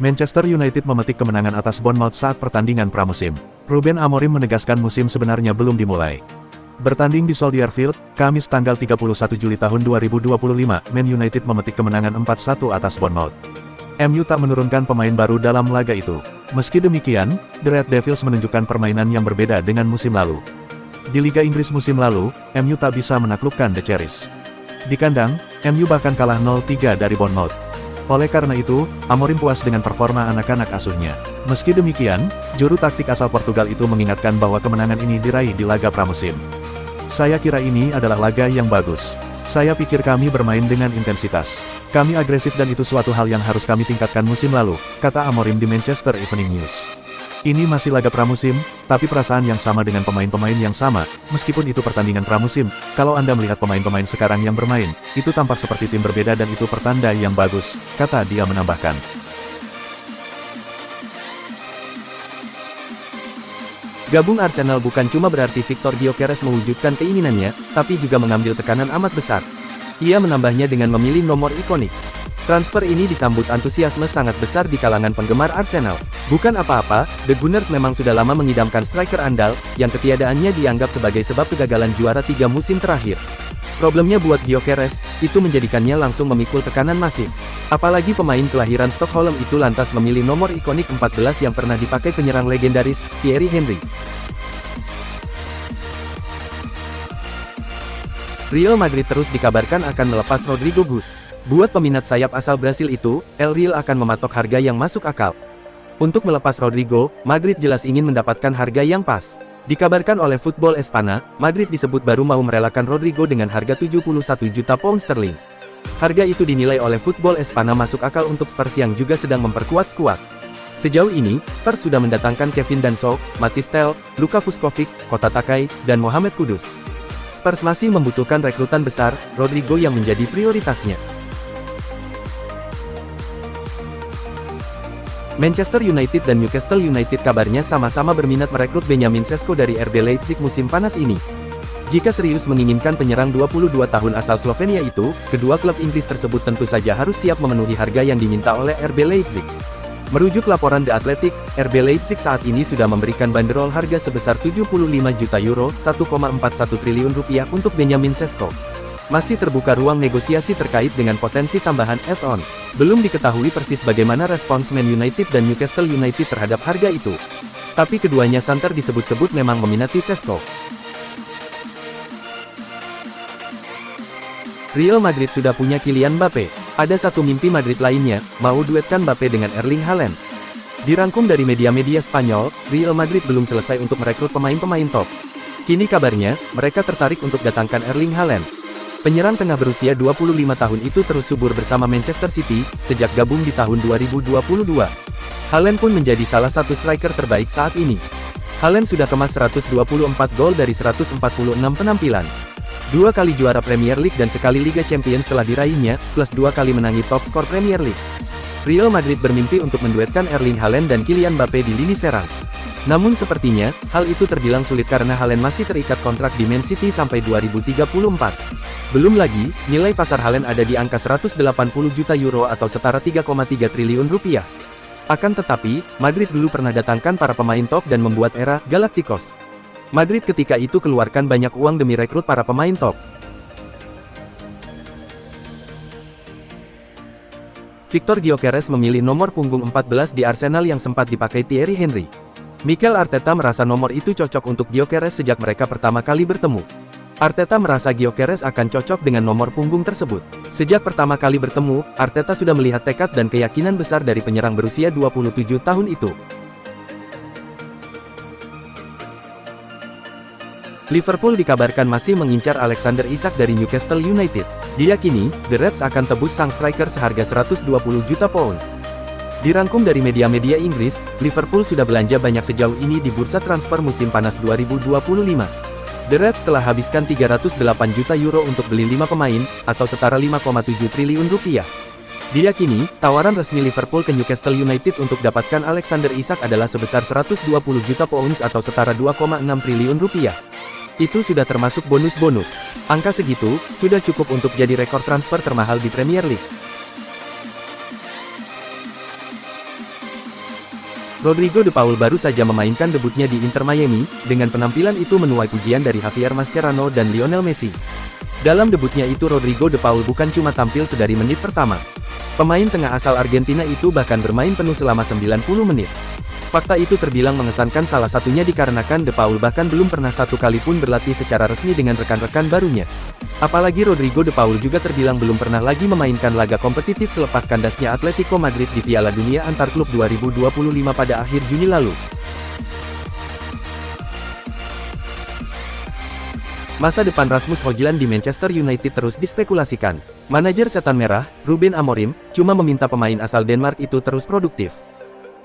Manchester United memetik kemenangan atas Bournemouth saat pertandingan pramusim. Ruben Amorim menegaskan musim sebenarnya belum dimulai. Bertanding di Solskjaer Field, Kamis tanggal 31 Juli tahun 2025, Man United memetik kemenangan 4-1 atas Bournemouth. MU tak menurunkan pemain baru dalam laga itu. Meski demikian, The Red Devils menunjukkan permainan yang berbeda dengan musim lalu. Di Liga Inggris musim lalu, MU tak bisa menaklukkan The Cherries. Di kandang, MU bahkan kalah 0-3 dari Bournemouth. Oleh karena itu, Amorim puas dengan performa anak-anak asuhnya. Meski demikian, juru taktik asal Portugal itu mengingatkan bahwa kemenangan ini diraih di laga pramusim. Saya kira ini adalah laga yang bagus. Saya pikir kami bermain dengan intensitas. Kami agresif dan itu suatu hal yang harus kami tingkatkan musim lalu, kata Amorim di Manchester Evening News. Ini masih laga pramusim, tapi perasaan yang sama dengan pemain-pemain yang sama, meskipun itu pertandingan pramusim. Kalau Anda melihat pemain-pemain sekarang yang bermain, itu tampak seperti tim berbeda dan itu pertanda yang bagus, kata dia menambahkan. Gabung Arsenal bukan cuma berarti Victor Gyökeres mewujudkan keinginannya, tapi juga mengambil tekanan amat besar. Ia menambahnya dengan memilih nomor ikonik. Transfer ini disambut antusiasme sangat besar di kalangan penggemar Arsenal. Bukan apa-apa, The Gunners memang sudah lama mengidamkan striker andal, yang ketiadaannya dianggap sebagai sebab kegagalan juara 3 musim terakhir. Problemnya buat Gyökeres, itu menjadikannya langsung memikul tekanan masif. Apalagi pemain kelahiran Stockholm itu lantas memilih nomor ikonik 14 yang pernah dipakai penyerang legendaris, Thierry Henry. Real Madrid terus dikabarkan akan melepas Rodrigo Gus. Buat peminat sayap asal Brasil itu, El Real akan mematok harga yang masuk akal. Untuk melepas Rodrigo, Madrid jelas ingin mendapatkan harga yang pas. Dikabarkan oleh Football Espana, Madrid disebut baru mau merelakan Rodrigo dengan harga 71 juta pound sterling. Harga itu dinilai oleh Football Espana masuk akal untuk Spurs yang juga sedang memperkuat skuad. Sejauh ini, Spurs sudah mendatangkan Kevin Danso, Mathys Tel, Luka Vuskovic, Kota Takai, dan Mohamed Kudus. Spurs masih membutuhkan rekrutan besar, Rodrigo yang menjadi prioritasnya. Manchester United dan Newcastle United kabarnya sama-sama berminat merekrut Benjamin Sesko dari RB Leipzig musim panas ini. Jika serius menginginkan penyerang 22 tahun asal Slovenia itu, kedua klub Inggris tersebut tentu saja harus siap memenuhi harga yang diminta oleh RB Leipzig. Merujuk laporan The Athletic, RB Leipzig saat ini sudah memberikan banderol harga sebesar 75 juta euro, 1,41 triliun rupiah untuk Benjamin Sesko. Masih terbuka ruang negosiasi terkait dengan potensi tambahan add-on. Belum diketahui persis bagaimana respons Man United dan Newcastle United terhadap harga itu. Tapi keduanya santer disebut-sebut memang meminati Sesko. Real Madrid sudah punya Kylian Mbappe. Ada satu mimpi Madrid lainnya, mau duetkan Mbappe dengan Erling Haaland. Dirangkum dari media-media Spanyol, Real Madrid belum selesai untuk merekrut pemain-pemain top. Kini kabarnya, mereka tertarik untuk datangkan Erling Haaland. Penyerang tengah berusia 25 tahun itu terus subur bersama Manchester City, sejak gabung di tahun 2022. Haaland pun menjadi salah satu striker terbaik saat ini. Haaland sudah kemas 124 gol dari 146 penampilan. 2 kali juara Premier League dan sekali Liga Champions telah diraihnya, plus 2 kali menangi top skor Premier League. Real Madrid bermimpi untuk menduetkan Erling Haaland dan Kylian Mbappe di lini serang. Namun sepertinya, hal itu terbilang sulit karena Haaland masih terikat kontrak di Man City sampai 2034. Belum lagi, nilai pasar Haaland ada di angka 180 juta euro atau setara 3,3 triliun rupiah. Akan tetapi, Madrid dulu pernah datangkan para pemain top dan membuat era Galacticos. Madrid ketika itu keluarkan banyak uang demi rekrut para pemain top. Victor Gyökeres memilih nomor punggung 14 di Arsenal yang sempat dipakai Thierry Henry. Mikel Arteta merasa nomor itu cocok untuk Gyökeres sejak mereka pertama kali bertemu. Arteta merasa Gyökeres akan cocok dengan nomor punggung tersebut. Sejak pertama kali bertemu, Arteta sudah melihat tekad dan keyakinan besar dari penyerang berusia 27 tahun itu. Liverpool dikabarkan masih mengincar Alexander Isak dari Newcastle United. Diyakini, The Reds akan tebus sang striker seharga 120 juta pounds. Dirangkum dari media-media Inggris, Liverpool sudah belanja banyak sejauh ini di bursa transfer musim panas 2025. The Reds telah habiskan 308 juta euro untuk beli 5 pemain, atau setara 5,7 triliun rupiah. Diyakini, tawaran resmi Liverpool ke Newcastle United untuk dapatkan Alexander Isak adalah sebesar 120 juta pounds atau setara 2,6 triliun rupiah. Itu sudah termasuk bonus-bonus. Angka segitu, sudah cukup untuk jadi rekor transfer termahal di Premier League. Rodrigo de Paul baru saja memainkan debutnya di Inter Miami, dengan penampilan itu menuai pujian dari Javier Mascherano dan Lionel Messi. Dalam debutnya itu Rodrigo de Paul bukan cuma tampil sedari menit pertama. Pemain tengah asal Argentina itu bahkan bermain penuh selama 90 menit. Fakta itu terbilang mengesankan, salah satunya dikarenakan de Paul bahkan belum pernah satu kali pun berlatih secara resmi dengan rekan-rekan barunya. Apalagi Rodrigo de Paul juga terbilang belum pernah lagi memainkan laga kompetitif selepas kandasnya Atletico Madrid di Piala Dunia Antar Klub 2025 pada akhir Juni lalu. Masa depan Rasmus Hojlund di Manchester United terus dispekulasikan. Manajer Setan Merah, Ruben Amorim, cuma meminta pemain asal Denmark itu terus produktif.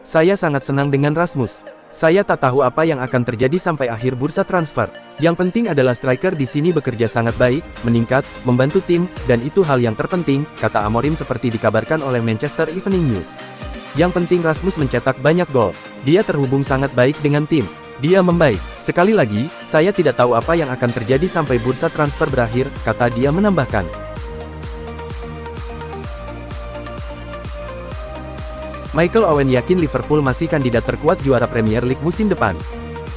Saya sangat senang dengan Rasmus. Saya tak tahu apa yang akan terjadi sampai akhir bursa transfer. Yang penting adalah striker di sini bekerja sangat baik, meningkat, membantu tim, dan itu hal yang terpenting, kata Amorim seperti dikabarkan oleh Manchester Evening News. Yang penting Rasmus mencetak banyak gol. Dia terhubung sangat baik dengan tim. Dia membaik. Sekali lagi, saya tidak tahu apa yang akan terjadi sampai bursa transfer berakhir, kata dia menambahkan. Michael Owen yakin Liverpool masih kandidat terkuat juara Premier League musim depan.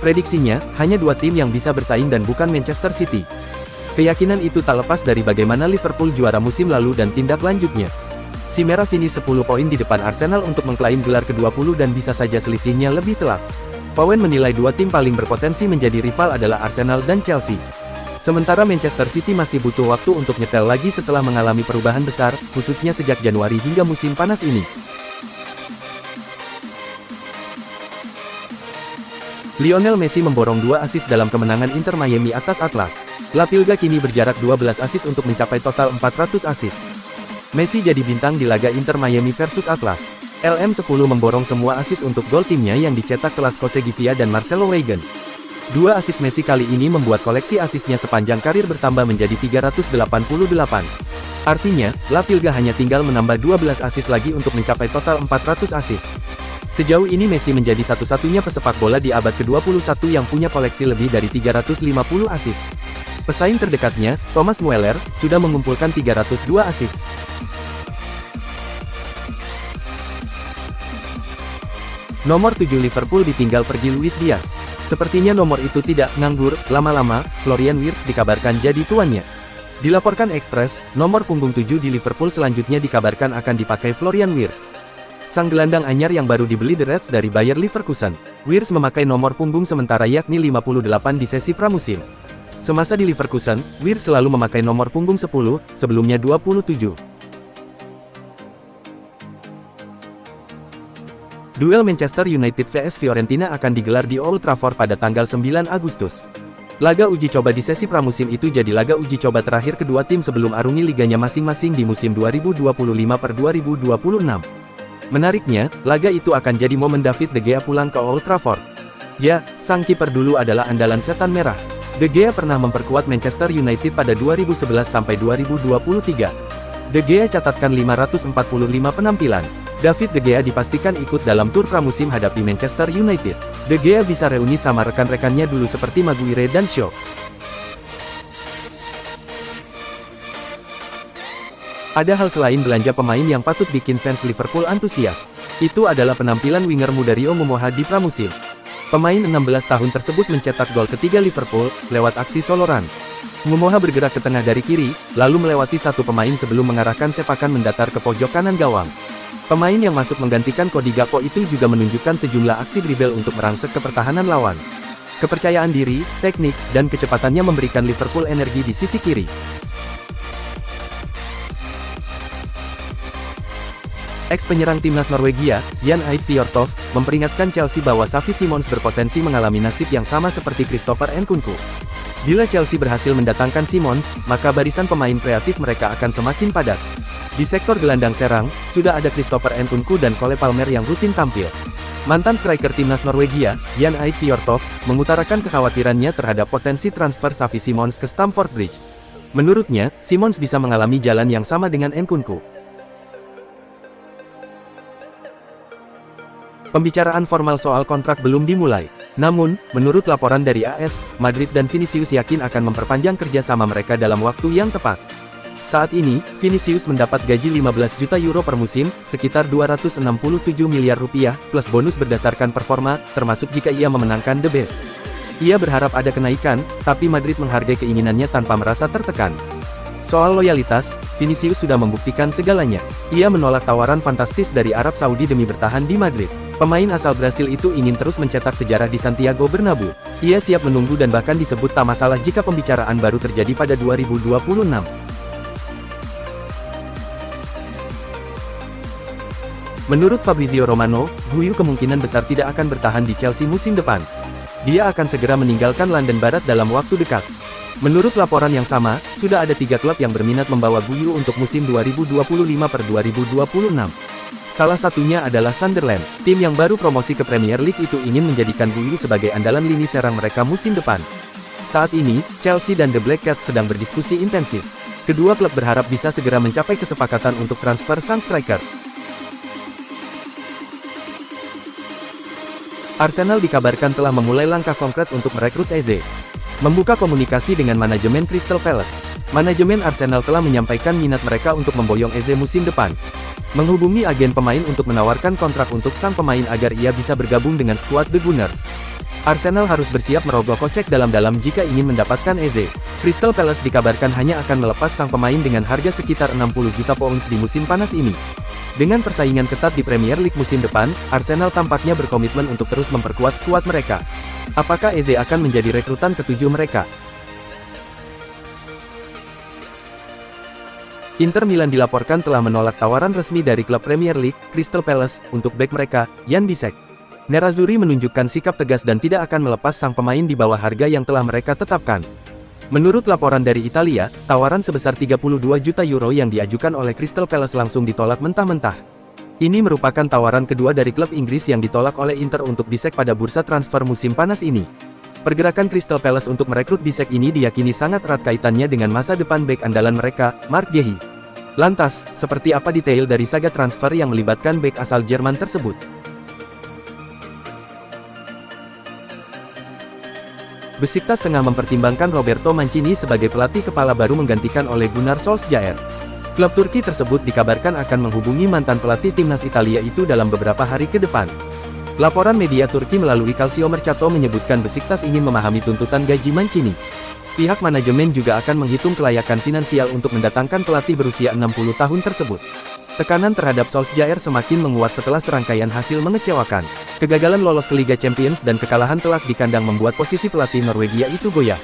Prediksinya, hanya dua tim yang bisa bersaing dan bukan Manchester City. Keyakinan itu tak lepas dari bagaimana Liverpool juara musim lalu dan tindak lanjutnya. Si Merah finish 10 poin di depan Arsenal untuk mengklaim gelar ke-20 dan bisa saja selisihnya lebih telak. Owen menilai dua tim paling berpotensi menjadi rival adalah Arsenal dan Chelsea. Sementara Manchester City masih butuh waktu untuk nyetel lagi setelah mengalami perubahan besar, khususnya sejak Januari hingga musim panas ini. Lionel Messi memborong 2 assist dalam kemenangan Inter Miami atas Atlas. La Pilga kini berjarak 12 assist untuk mencapai total 400 assist. Messi jadi bintang di laga Inter Miami versus Atlas. LM10 memborong semua assist untuk gol timnya yang dicetak Kelas Kosegivia dan Marcelo Weigl. 2 assist Messi kali ini membuat koleksi assistnya sepanjang karir bertambah menjadi 388. Artinya, La Pilga hanya tinggal menambah 12 assist lagi untuk mencapai total 400 assist. Sejauh ini Messi menjadi satu-satunya pesepak bola di abad ke-21 yang punya koleksi lebih dari 350 assist. Pesaing terdekatnya, Thomas Mueller, sudah mengumpulkan 302 assist. Nomor 7 Liverpool ditinggal pergi Luis Diaz. Sepertinya nomor itu tidak nganggur, lama-lama, Florian Wirtz dikabarkan jadi tuannya. Dilaporkan Express, nomor punggung 7 di Liverpool selanjutnya dikabarkan akan dipakai Florian Wirtz. Sang gelandang anyar yang baru dibeli The Reds dari Bayer Leverkusen. Wirtz memakai nomor punggung sementara yakni 58 di sesi pramusim. Semasa di Leverkusen, Wirtz selalu memakai nomor punggung 10, sebelumnya 27. Duel Manchester United vs Fiorentina akan digelar di Old Trafford pada tanggal 9 Agustus. Laga uji coba di sesi pramusim itu jadi laga uji coba terakhir kedua tim sebelum arungi liganya masing-masing di musim 2025-2026. Menariknya, laga itu akan jadi momen David De Gea pulang ke Old Trafford. Ya, sang kiper dulu adalah andalan Setan Merah. De Gea pernah memperkuat Manchester United pada 2011-2023. De Gea catatkan 545 penampilan. David De Gea dipastikan ikut dalam tur pramusim hadapi Manchester United. De Gea bisa reuni sama rekan-rekannya dulu seperti Maguire dan Shaw. Ada hal selain belanja pemain yang patut bikin fans Liverpool antusias. Itu adalah penampilan winger muda Rio Momoha di pramusim. Pemain 16 tahun tersebut mencetak gol ketiga Liverpool, lewat aksi solo run. Momoha bergerak ke tengah dari kiri, lalu melewati satu pemain sebelum mengarahkan sepakan mendatar ke pojok kanan gawang. Pemain yang masuk menggantikan Cody Gakpo itu juga menunjukkan sejumlah aksi dribble untuk merangsek ke pertahanan lawan. Kepercayaan diri, teknik, dan kecepatannya memberikan Liverpool energi di sisi kiri. Ex-penyerang timnas Norwegia, Jan Eid Fjørtoft, memperingatkan Chelsea bahwa Xavi Simons berpotensi mengalami nasib yang sama seperti Christopher Nkunku. Bila Chelsea berhasil mendatangkan Simons, maka barisan pemain kreatif mereka akan semakin padat. Di sektor gelandang serang, sudah ada Christopher Nkunku dan Cole Palmer yang rutin tampil. Mantan striker timnas Norwegia, Jan Eid Fjørtoft, mengutarakan kekhawatirannya terhadap potensi transfer Xavi Simons ke Stamford Bridge. Menurutnya, Simons bisa mengalami jalan yang sama dengan Nkunku. Pembicaraan formal soal kontrak belum dimulai. Namun, menurut laporan dari AS, Madrid dan Vinicius yakin akan memperpanjang kerjasama mereka dalam waktu yang tepat. Saat ini, Vinicius mendapat gaji 15 juta euro per musim, sekitar 267 miliar rupiah, plus bonus berdasarkan performa, termasuk jika ia memenangkan The Best. Ia berharap ada kenaikan, tapi Madrid menghargai keinginannya tanpa merasa tertekan. Soal loyalitas, Vinicius sudah membuktikan segalanya. Ia menolak tawaran fantastis dari Arab Saudi demi bertahan di Madrid. Pemain asal Brasil itu ingin terus mencetak sejarah di Santiago Bernabeu. Ia siap menunggu dan bahkan disebut tak masalah jika pembicaraan baru terjadi pada 2026. Menurut Fabrizio Romano, Guiu kemungkinan besar tidak akan bertahan di Chelsea musim depan. Dia akan segera meninggalkan London Barat dalam waktu dekat. Menurut laporan yang sama, sudah ada 3 klub yang berminat membawa Guiu untuk musim 2025-2026. Salah satunya adalah Sunderland. Tim yang baru promosi ke Premier League itu ingin menjadikan Guiu sebagai andalan lini serang mereka musim depan. Saat ini, Chelsea dan The Black Cats sedang berdiskusi intensif. Kedua klub berharap bisa segera mencapai kesepakatan untuk transfer sang striker. Arsenal dikabarkan telah memulai langkah konkret untuk merekrut Eze. Membuka komunikasi dengan manajemen Crystal Palace. Manajemen Arsenal telah menyampaikan minat mereka untuk memboyong Eze musim depan. Menghubungi agen pemain untuk menawarkan kontrak untuk sang pemain agar ia bisa bergabung dengan skuad The Gunners. Arsenal harus bersiap merogoh kocek dalam-dalam jika ingin mendapatkan Eze. Crystal Palace dikabarkan hanya akan melepas sang pemain dengan harga sekitar 60 juta pounds di musim panas ini. Dengan persaingan ketat di Premier League musim depan, Arsenal tampaknya berkomitmen untuk terus memperkuat skuad mereka. Apakah Eze akan menjadi rekrutan ketujuh mereka? Inter Milan dilaporkan telah menolak tawaran resmi dari klub Premier League, Crystal Palace, untuk bek mereka, Jan Bisek. Nerazzurri menunjukkan sikap tegas dan tidak akan melepas sang pemain di bawah harga yang telah mereka tetapkan. Menurut laporan dari Italia, tawaran sebesar 32 juta euro yang diajukan oleh Crystal Palace langsung ditolak mentah-mentah. Ini merupakan tawaran kedua dari klub Inggris yang ditolak oleh Inter untuk Bisek pada bursa transfer musim panas ini. Pergerakan Crystal Palace untuk merekrut Bisek ini diyakini sangat erat kaitannya dengan masa depan bek andalan mereka, Mark Guehi. Lantas, seperti apa detail dari saga transfer yang melibatkan bek asal Jerman tersebut? Besiktas tengah mempertimbangkan Roberto Mancini sebagai pelatih kepala baru menggantikan Ole Gunnar Solskjaer. Klub Turki tersebut dikabarkan akan menghubungi mantan pelatih timnas Italia itu dalam beberapa hari ke depan. Laporan media Turki melalui Calcio Mercato menyebutkan Besiktas ingin memahami tuntutan gaji Mancini. Pihak manajemen juga akan menghitung kelayakan finansial untuk mendatangkan pelatih berusia 60 tahun tersebut. Tekanan terhadap Solskjaer semakin menguat setelah serangkaian hasil mengecewakan. Kegagalan lolos ke Liga Champions dan kekalahan telak di kandang membuat posisi pelatih Norwegia itu goyah.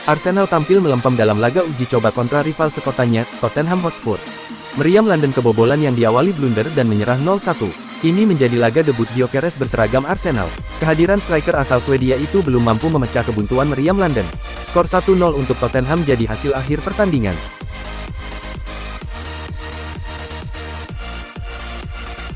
Arsenal tampil melempem dalam laga uji coba kontra rival sekotanya, Tottenham Hotspur. Meriam London kebobolan yang diawali blunder dan menyerah 0-1. Ini menjadi laga debut Gyökeres berseragam Arsenal. Kehadiran striker asal Swedia itu belum mampu memecah kebuntuan meriam London. Skor 1-0 untuk Tottenham jadi hasil akhir pertandingan.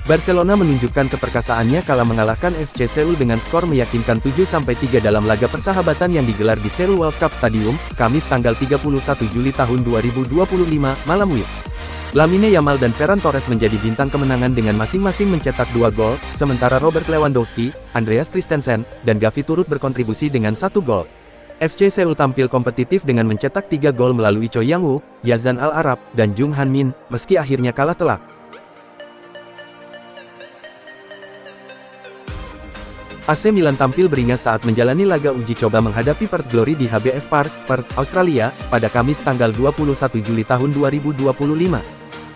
Barcelona menunjukkan keperkasaannya kala mengalahkan FC Seoul dengan skor meyakinkan 7-3 dalam laga persahabatan yang digelar di Seoul World Cup Stadium, Kamis tanggal 31 Juli tahun 2025, malam WIB. Lamine Yamal dan Ferran Torres menjadi bintang kemenangan dengan masing-masing mencetak 2 gol, sementara Robert Lewandowski, Andreas Christensen, dan Gavi turut berkontribusi dengan 1 gol. FC Seoul tampil kompetitif dengan mencetak 3 gol melalui Choi Yang-woo, Yazan Al-Arab, dan Jung Han-min, meski akhirnya kalah telak. AC Milan tampil beringas saat menjalani laga uji coba menghadapi Perth Glory di HBF Park, Perth, Australia, pada Kamis tanggal 21 Juli tahun 2025.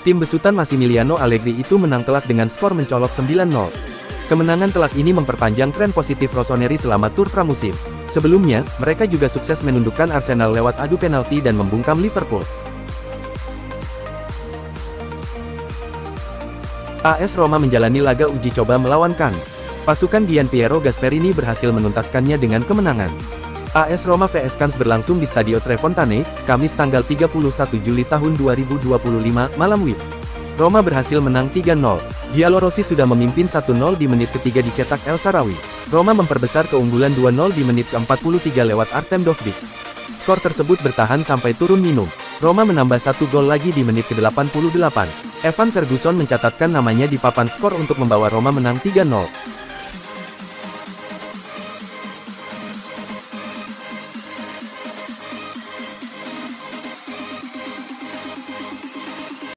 Tim besutan Massimiliano Allegri itu menang telak dengan skor mencolok 9-0. Kemenangan telak ini memperpanjang tren positif Rossoneri selama tur pramusim. Sebelumnya, mereka juga sukses menundukkan Arsenal lewat adu penalti dan membungkam Liverpool. AS Roma menjalani laga uji coba melawan Cannes. Pasukan Gianpiero Gasperini berhasil menuntaskannya dengan kemenangan. AS Roma vs Cannes berlangsung di Stadio Tre Fontane, Kamis tanggal 31 Juli tahun 2025, malam WIB. Roma berhasil menang 3-0. Giallorossi sudah memimpin 1-0 di menit ketiga dicetak El Shaarawy. Roma memperbesar keunggulan 2-0 di menit ke-43 lewat Artem Dovbyk. Skor tersebut bertahan sampai turun minum. Roma menambah 1 gol lagi di menit ke-88. Evan Ferguson mencatatkan namanya di papan skor untuk membawa Roma menang 3-0.